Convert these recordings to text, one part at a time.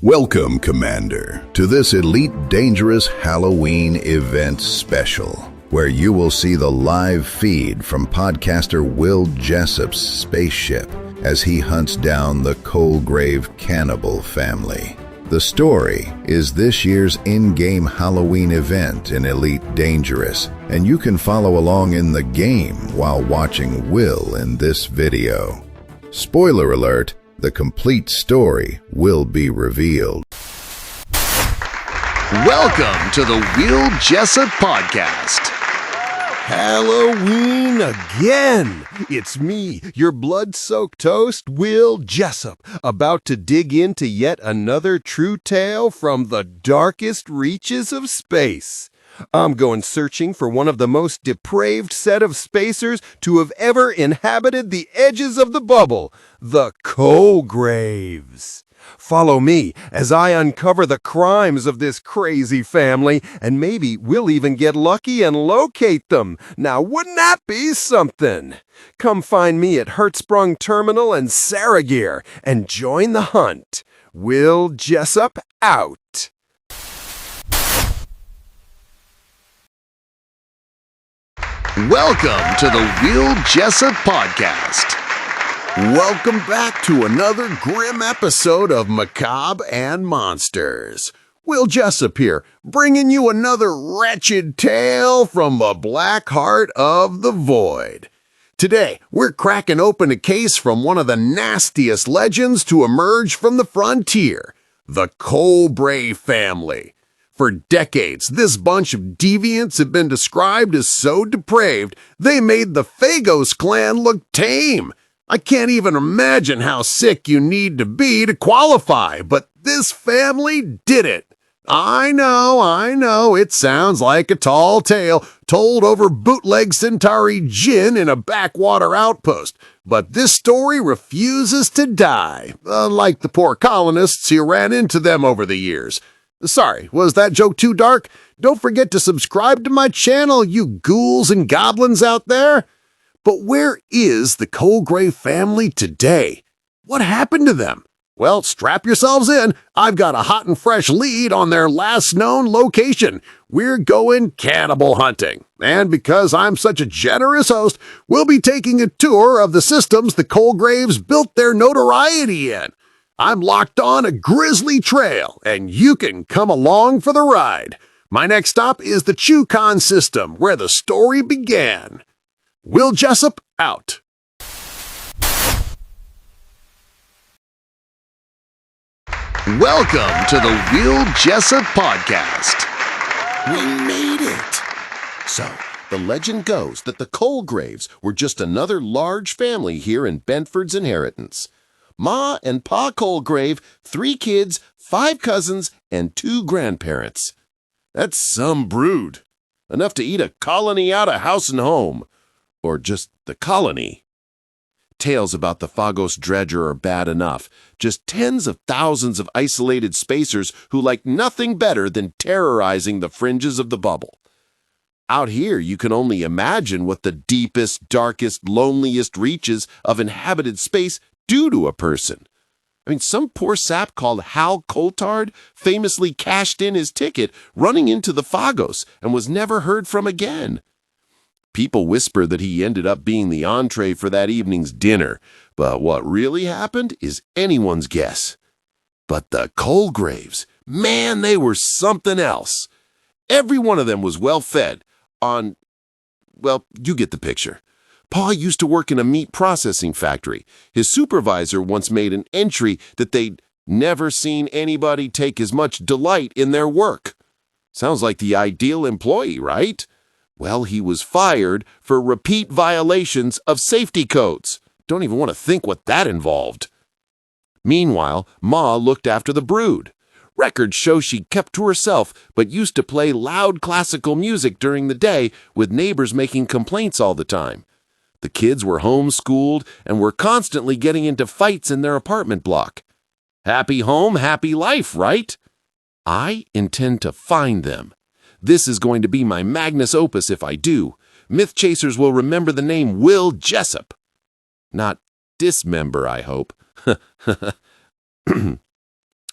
Welcome, Commander, to this Elite Dangerous Halloween event special, where you will see the live feed from podcaster Will Jessup's spaceship as he hunts down the Colgrave cannibal family. The story is this year's in-game Halloween event in Elite Dangerous, and you can follow along in the game while watching Will in this video. Spoiler alert, the complete story will be revealed. Welcome to the Will Jessup Podcast. Halloween again! It's me, your blood-soaked toast, Will Jessup, about to dig into yet another true tale from the darkest reaches of space. I'm going searching for one of the most depraved set of spacers to have ever inhabited the edges of the bubble, the Colgraves. Follow me as I uncover the crimes of this crazy family, and maybe we'll even get lucky and locate them. Now, wouldn't that be something? Come find me at Hertzsprung Terminal and Saragir and join the hunt. Will Jessup out. Welcome to the Will Jessup Podcast. Welcome back to another grim episode of Macabre and Monsters. Will Jessup here, bringing you another wretched tale from the black heart of the void. Today, we're cracking open a case from one of the nastiest legends to emerge from the frontier, the Colgrave family. For decades, this bunch of deviants have been described as so depraved, they made the Phagos clan look tame. I can't even imagine how sick you need to be to qualify, but this family did it. I know, it sounds like a tall tale told over bootleg Centauri gin in a backwater outpost, but this story refuses to die, like the poor colonists who ran into them over the years. Sorry, was that joke too dark? Don't forget to subscribe to my channel, you ghouls and goblins out there. But where is the Colgrave family today? What happened to them? Well, strap yourselves in. I've got a hot and fresh lead on their last known location. We're going cannibal hunting. And because I'm such a generous host, we'll be taking a tour of the systems the Colgraves built their notoriety in. I'm locked on a grisly trail, and you can come along for the ride. My next stop is the Chukun system, where the story began. Will Jessup out. Welcome to the Will Jessup Podcast. We made it! So, the legend goes that the Colgraves were just another large family here in Benford's inheritance. Ma and Pa Colgrave, 3 kids, 5 cousins, and 2 grandparents. That's some brood. Enough to eat a colony out of house and home. Or just the colony. Tales about the Phagos dredger are bad enough. Just tens of thousands of isolated spacers who like nothing better than terrorizing the fringes of the bubble. Out here, you can only imagine what the deepest, darkest, loneliest reaches of inhabited space do to a person. I mean, some poor sap called Hal Coulthard famously cashed in his ticket running into the Phagos and was never heard from again. People whisper that he ended up being the entree for that evening's dinner, but what really happened is anyone's guess. But the Colgraves, man, they were something else. Every one of them was well fed on, well, you get the picture. Pa used to work in a meat processing factory. His supervisor once made an entry that they'd never seen anybody take as much delight in their work. Sounds like the ideal employee, right? Well, he was fired for repeat violations of safety codes. Don't even want to think what that involved. Meanwhile, Ma looked after the brood. Records show she kept to herself, but used to play loud classical music during the day, with neighbors making complaints all the time. The kids were homeschooled and were constantly getting into fights in their apartment block. Happy home, happy life, right? I intend to find them. This is going to be my magnus opus if I do. Myth chasers will remember the name Will Jessup. Not dismember, I hope.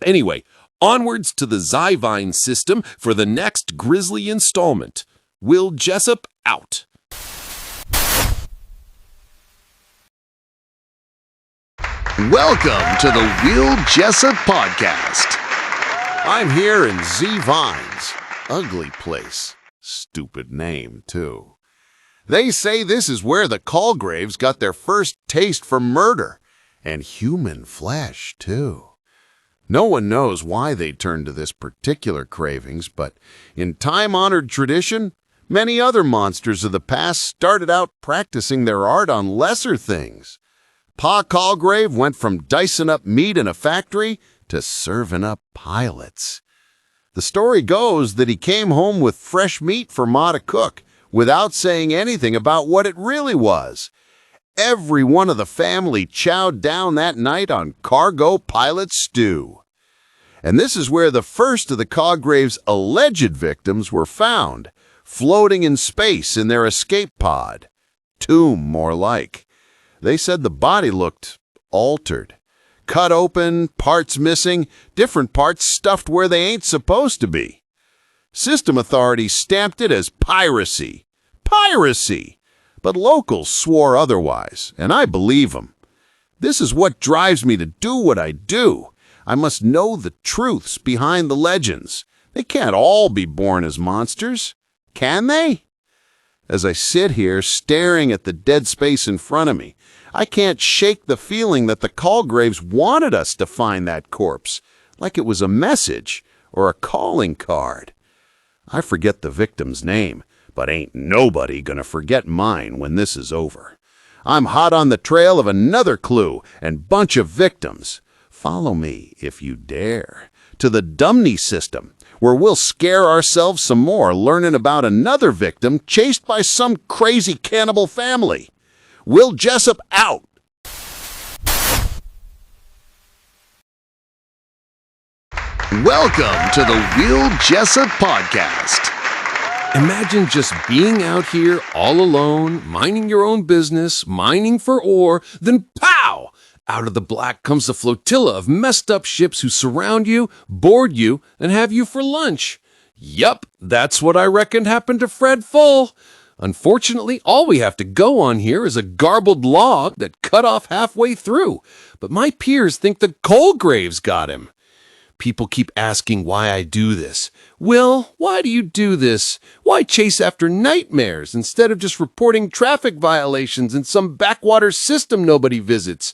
Anyway, onwards to the Zivine system for the next grisly installment. Will Jessup out. Welcome to the Will Jessup Podcast. I'm here in Z-Vines. Ugly place. Stupid name, too. They say this is where the Colgraves got their first taste for murder. And human flesh, too. No one knows why they turned to this particular cravings, but in time-honored tradition, many other monsters of the past started out practicing their art on lesser things. Pa Colgrave went from dicing up meat in a factory to serving up pilots. The story goes that he came home with fresh meat for Ma to cook without saying anything about what it really was. Every one of the family chowed down that night on cargo pilot stew. And this is where the first of the Colgrave's alleged victims were found, floating in space in their escape pod. Tomb, more like. They said the body looked altered. Cut open, parts missing, different parts stuffed where they ain't supposed to be. System authorities stamped it as piracy. Piracy! But locals swore otherwise, and I believe them. This is what drives me to do what I do. I must know the truths behind the legends. They can't all be born as monsters, can they? As I sit here staring at the dead space in front of me, I can't shake the feeling that the Colgraves wanted us to find that corpse, like it was a message or a calling card. I forget the victim's name, but ain't nobody gonna forget mine when this is over. I'm hot on the trail of another clue and bunch of victims. Follow me, if you dare, to the Dumni system, where we'll scare ourselves some more learning about another victim chased by some crazy cannibal family. Will Jessup out. Welcome to the Will Jessup Podcast. Imagine just being out here all alone, minding your own business, mining for ore, then pow! Out of the black comes a flotilla of messed up ships who surround you, board you, and have you for lunch. Yup, that's what I reckon happened to Fred Full. Unfortunately, all we have to go on here is a garbled log that cut off halfway through. But my peers think the Colgraves got him. People keep asking why I do this. Will, why do you do this? Why chase after nightmares instead of just reporting traffic violations in some backwater system nobody visits?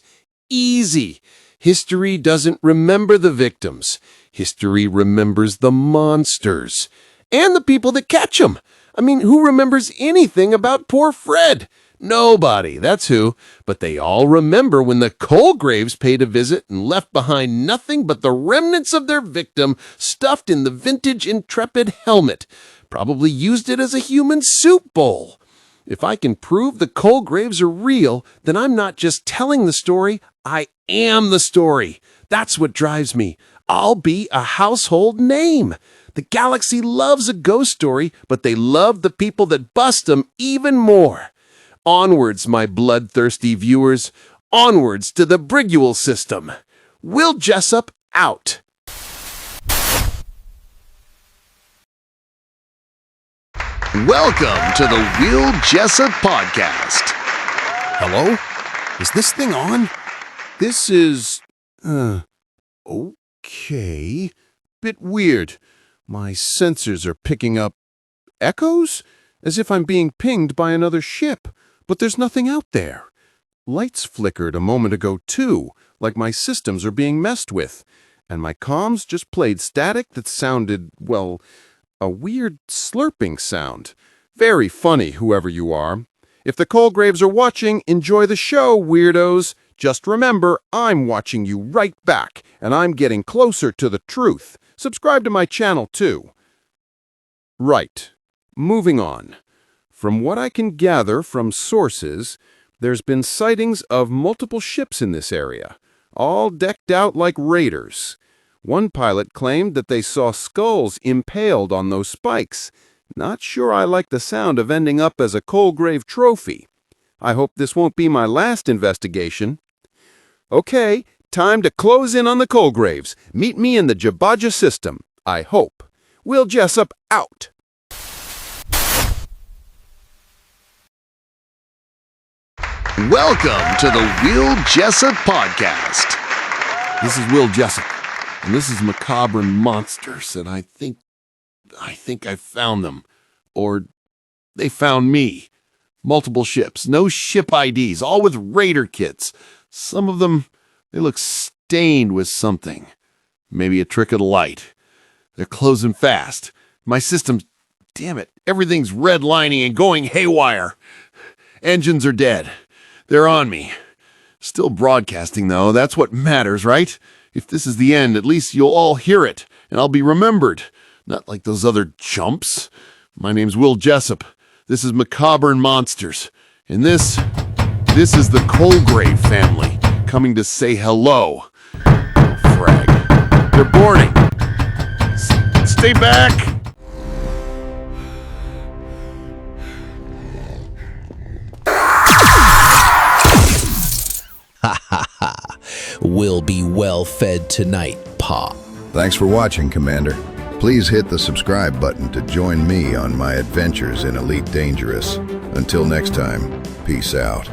Easy. History doesn't remember the victims. History remembers the monsters. And the people that catch them. I mean, who remembers anything about poor Fred? Nobody, that's who. But they all remember when the Colgraves paid a visit and left behind nothing but the remnants of their victim stuffed in the vintage Intrepid helmet. Probably used it as a human soup bowl. If I can prove the Colgraves are real, then I'm not just telling the story, I am the story. That's what drives me. I'll be a household name. The galaxy loves a ghost story, but they love the people that bust them even more. Onwards, my bloodthirsty viewers. Onwards to the Brigual system. Will Jessup out. Welcome to the Will Jessup Podcast. Hello? Is this thing on? This is... okay. Bit weird. My sensors are picking up echoes? As if I'm being pinged by another ship. But there's nothing out there. Lights flickered a moment ago, too, like my systems are being messed with. And my comms just played static that sounded, well, a weird slurping sound. Very funny, whoever you are. If the Colgraves are watching, enjoy the show, weirdos. Just remember, I'm watching you right back, and I'm getting closer to the truth. Subscribe to my channel, too. Right. Moving on. From what I can gather from sources, there's been sightings of multiple ships in this area, all decked out like raiders. One pilot claimed that they saw skulls impaled on those spikes. Not sure I like the sound of ending up as a Colgrave trophy. I hope this won't be my last investigation. Okay, Time to close in on the Colgraves. Meet me in the Jabaja system, I hope. Will Jessup out. Welcome to the Will Jessup Podcast. This is Will Jessup, and this is Macabre and Monsters, and I think I found them. Or they found me. Multiple ships, no ship IDs, all with raider kits. Some of them, they look stained with something. Maybe a trick of the light. They're closing fast. My system's, damn it, everything's redlining and going haywire. Engines are dead. They're on me. Still broadcasting, though. That's what matters, right? If this is the end, at least you'll all hear it, and I'll be remembered. Not like those other chumps. My name's Will Jessup. This is Macabre and Monsters. And this is the Colgrave family coming to say hello. Oh, frag. They're boarding. Stay back. Will be well fed tonight, Pa. Thanks for watching, Commander. Please hit the subscribe button to join me on my adventures in Elite Dangerous. Until next time, peace out.